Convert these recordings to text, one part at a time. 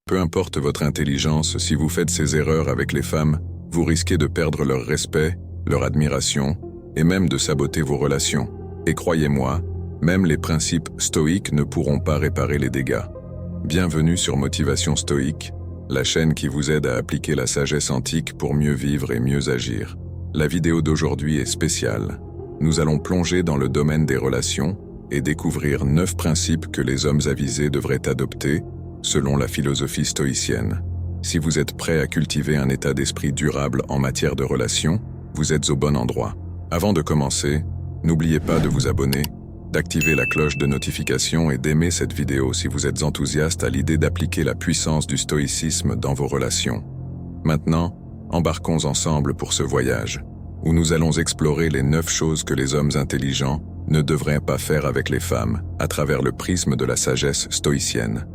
Peu importe votre intelligence, si vous faites ces erreurs avec les femmes, vous risquez de perdre leur respect, leur admiration, et même de saboter vos relations. Et croyez-moi, même les principes stoïques ne pourront pas réparer les dégâts. Bienvenue sur Motivation Stoïque, la chaîne qui vous aide à appliquer la sagesse antique pour mieux vivre et mieux agir. La vidéo d'aujourd'hui est spéciale. Nous allons plonger dans le domaine des relations et découvrir 9 principes que les hommes avisés devraient adopter selon la philosophie stoïcienne. Si vous êtes prêt à cultiver un état d'esprit durable en matière de relations, vous êtes au bon endroit. Avant de commencer, n'oubliez pas de vous abonner, d'activer la cloche de notification et d'aimer cette vidéo si vous êtes enthousiaste à l'idée d'appliquer la puissance du stoïcisme dans vos relations. Maintenant, embarquons ensemble pour ce voyage, où nous allons explorer les 9 choses que les hommes intelligents ne devraient pas faire avec les femmes, à travers le prisme de la sagesse stoïcienne.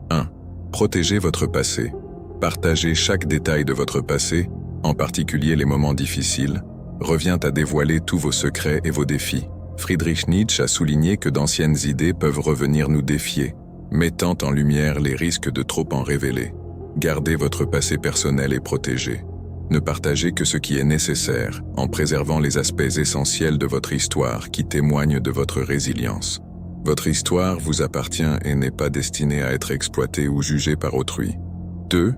1. Protégez votre passé. Partager chaque détail de votre passé, en particulier les moments difficiles, revient à dévoiler tous vos secrets et vos défis. Friedrich Nietzsche a souligné que d'anciennes idées peuvent revenir nous défier, mettant en lumière les risques de trop en révéler. Gardez votre passé personnel et protégé. Ne partagez que ce qui est nécessaire, en préservant les aspects essentiels de votre histoire qui témoignent de votre résilience. Votre histoire vous appartient et n'est pas destinée à être exploitée ou jugée par autrui. 2.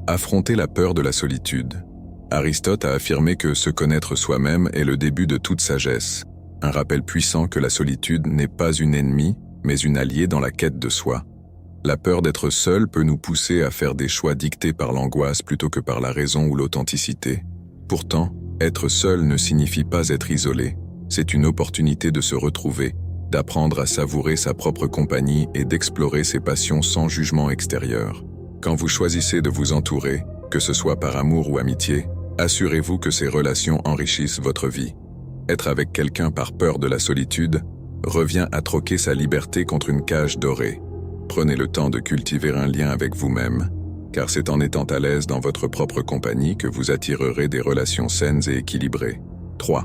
Affrontez la peur de la solitude. Aristote a affirmé que se connaître soi-même est le début de toute sagesse, un rappel puissant que la solitude n'est pas une ennemie, mais une alliée dans la quête de soi. La peur d'être seul peut nous pousser à faire des choix dictés par l'angoisse plutôt que par la raison ou l'authenticité. Pourtant, être seul ne signifie pas être isolé. C'est une opportunité de se retrouver, d'apprendre à savourer sa propre compagnie et d'explorer ses passions sans jugement extérieur. Quand vous choisissez de vous entourer, que ce soit par amour ou amitié, assurez-vous que ces relations enrichissent votre vie. Être avec quelqu'un par peur de la solitude revient à troquer sa liberté contre une cage dorée. Prenez le temps de cultiver un lien avec vous-même, car c'est en étant à l'aise dans votre propre compagnie que vous attirerez des relations saines et équilibrées. 3.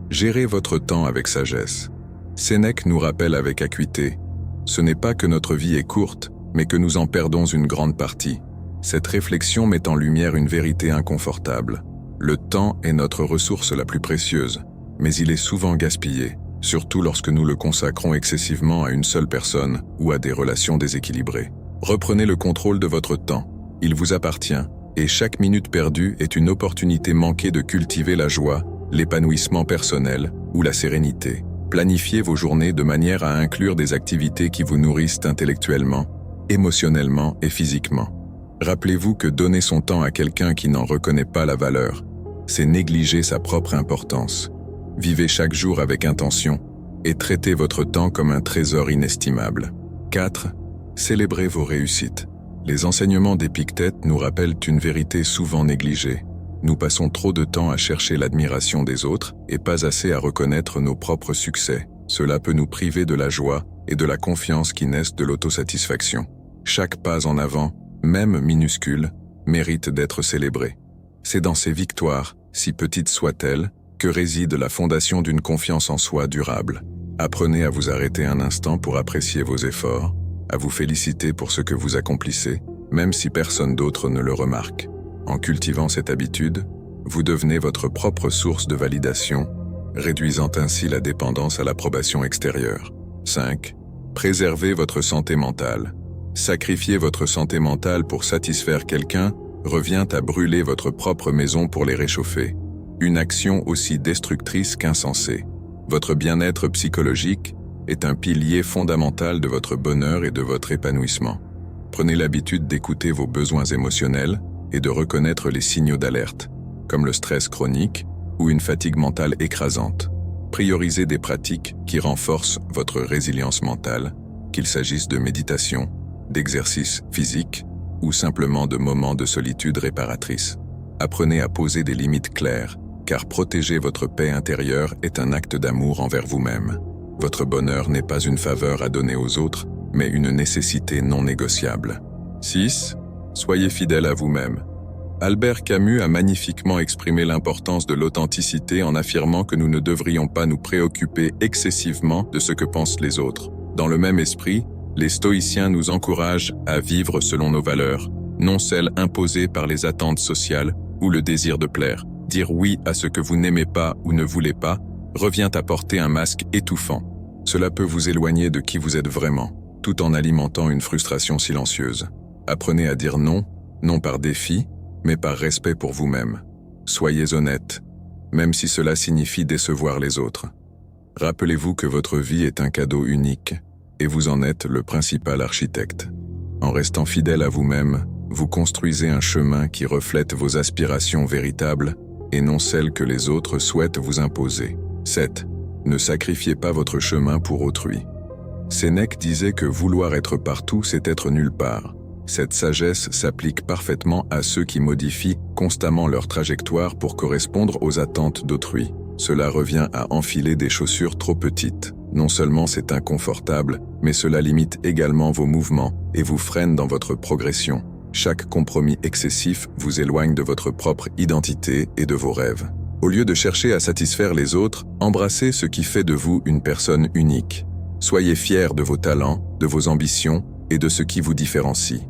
Gérez votre temps avec sagesse. Sénèque nous rappelle avec acuité, ce n'est pas que notre vie est courte, mais que nous en perdons une grande partie. Cette réflexion met en lumière une vérité inconfortable. Le temps est notre ressource la plus précieuse, mais il est souvent gaspillé, surtout lorsque nous le consacrons excessivement à une seule personne ou à des relations déséquilibrées. Reprenez le contrôle de votre temps. Il vous appartient, et chaque minute perdue est une opportunité manquée de cultiver la joie, l'épanouissement personnel ou la sérénité. Planifiez vos journées de manière à inclure des activités qui vous nourrissent intellectuellement, émotionnellement et physiquement. Rappelez-vous que donner son temps à quelqu'un qui n'en reconnaît pas la valeur, c'est négliger sa propre importance. Vivez chaque jour avec intention et traitez votre temps comme un trésor inestimable. 4. Célébrez vos réussites. Les enseignements d'Épictète nous rappellent une vérité souvent négligée. Nous passons trop de temps à chercher l'admiration des autres et pas assez à reconnaître nos propres succès. Cela peut nous priver de la joie et de la confiance qui naissent de l'autosatisfaction. Chaque pas en avant, même minuscule, mérite d'être célébré. C'est dans ces victoires, si petites soient-elles, que réside la fondation d'une confiance en soi durable. Apprenez à vous arrêter un instant pour apprécier vos efforts, à vous féliciter pour ce que vous accomplissez, même si personne d'autre ne le remarque. En cultivant cette habitude, vous devenez votre propre source de validation, réduisant ainsi la dépendance à l'approbation extérieure. 5. Préservez votre santé mentale. Sacrifier votre santé mentale pour satisfaire quelqu'un revient à brûler votre propre maison pour les réchauffer. Une action aussi destructrice qu'insensée. Votre bien-être psychologique est un pilier fondamental de votre bonheur et de votre épanouissement. Prenez l'habitude d'écouter vos besoins émotionnels et de reconnaître les signaux d'alerte, comme le stress chronique ou une fatigue mentale écrasante. Priorisez des pratiques qui renforcent votre résilience mentale, qu'il s'agisse de méditation, d'exercice physique ou simplement de moments de solitude réparatrice. Apprenez à poser des limites claires, car protéger votre paix intérieure est un acte d'amour envers vous-même. Votre bonheur n'est pas une faveur à donner aux autres, mais une nécessité non négociable. 6. Soyez fidèle à vous-même. Albert Camus a magnifiquement exprimé l'importance de l'authenticité en affirmant que nous ne devrions pas nous préoccuper excessivement de ce que pensent les autres. Dans le même esprit, Les stoïciens nous encouragent à vivre selon nos valeurs, non celles imposées par les attentes sociales ou le désir de plaire. Dire oui à ce que vous n'aimez pas ou ne voulez pas revient à porter un masque étouffant. Cela peut vous éloigner de qui vous êtes vraiment, tout en alimentant une frustration silencieuse. Apprenez à dire non, non par défi, mais par respect pour vous-même. Soyez honnête, même si cela signifie décevoir les autres. Rappelez-vous que votre vie est un cadeau unique, et vous en êtes le principal architecte. En restant fidèle à vous-même, vous construisez un chemin qui reflète vos aspirations véritables et non celles que les autres souhaitent vous imposer. 7. Ne sacrifiez pas votre chemin pour autrui. Sénèque disait que vouloir être partout, c'est être nulle part. Cette sagesse s'applique parfaitement à ceux qui modifient constamment leur trajectoire pour correspondre aux attentes d'autrui. Cela revient à enfiler des chaussures trop petites. Non seulement c'est inconfortable, mais cela limite également vos mouvements et vous freine dans votre progression. Chaque compromis excessif vous éloigne de votre propre identité et de vos rêves. Au lieu de chercher à satisfaire les autres, embrassez ce qui fait de vous une personne unique. Soyez fiers de vos talents, de vos ambitions et de ce qui vous différencie.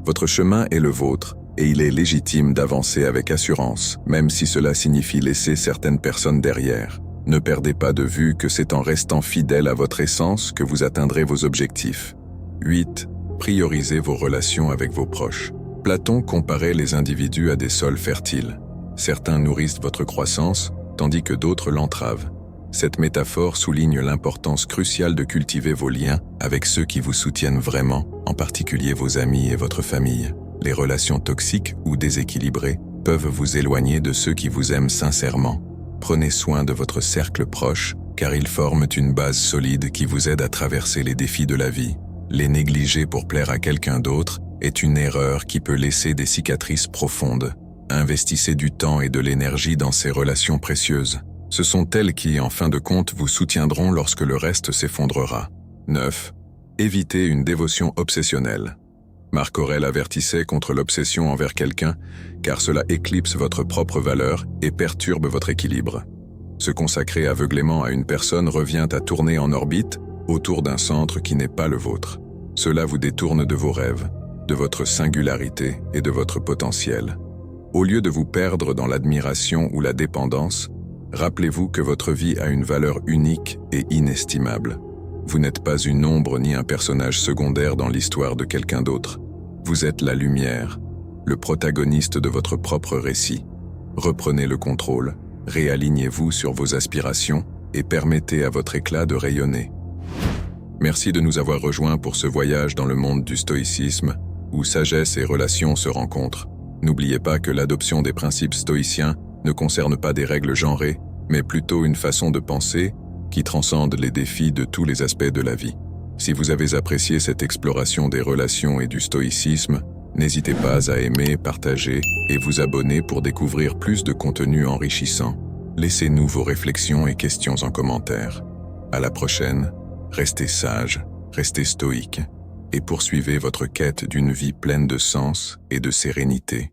Votre chemin est le vôtre, et il est légitime d'avancer avec assurance, même si cela signifie laisser certaines personnes derrière. Ne perdez pas de vue que c'est en restant fidèle à votre essence que vous atteindrez vos objectifs. 8. Priorisez vos relations avec vos proches. Platon comparait les individus à des sols fertiles. Certains nourrissent votre croissance, tandis que d'autres l'entravent. Cette métaphore souligne l'importance cruciale de cultiver vos liens avec ceux qui vous soutiennent vraiment, en particulier vos amis et votre famille. Les relations toxiques ou déséquilibrées peuvent vous éloigner de ceux qui vous aiment sincèrement. Prenez soin de votre cercle proche, car ils forment une base solide qui vous aide à traverser les défis de la vie. Les négliger pour plaire à quelqu'un d'autre est une erreur qui peut laisser des cicatrices profondes. Investissez du temps et de l'énergie dans ces relations précieuses. Ce sont elles qui, en fin de compte, vous soutiendront lorsque le reste s'effondrera. 9. Évitez une dévotion obsessionnelle. Marc Aurèle avertissait contre l'obsession envers quelqu'un, car cela éclipse votre propre valeur et perturbe votre équilibre. Se consacrer aveuglément à une personne revient à tourner en orbite autour d'un centre qui n'est pas le vôtre. Cela vous détourne de vos rêves, de votre singularité et de votre potentiel. Au lieu de vous perdre dans l'admiration ou la dépendance, rappelez-vous que votre vie a une valeur unique et inestimable. Vous n'êtes pas une ombre ni un personnage secondaire dans l'histoire de quelqu'un d'autre. Vous êtes la lumière, le protagoniste de votre propre récit. Reprenez le contrôle, réalignez-vous sur vos aspirations et permettez à votre éclat de rayonner. Merci de nous avoir rejoints pour ce voyage dans le monde du stoïcisme, où sagesse et relations se rencontrent. N'oubliez pas que l'adoption des principes stoïciens ne concerne pas des règles genrées, mais plutôt une façon de penser qui transcende les défis de tous les aspects de la vie. Si vous avez apprécié cette exploration des relations et du stoïcisme, n'hésitez pas à aimer, partager et vous abonner pour découvrir plus de contenu enrichissant. Laissez-nous vos réflexions et questions en commentaire. À la prochaine, restez sages, restez stoïques et poursuivez votre quête d'une vie pleine de sens et de sérénité.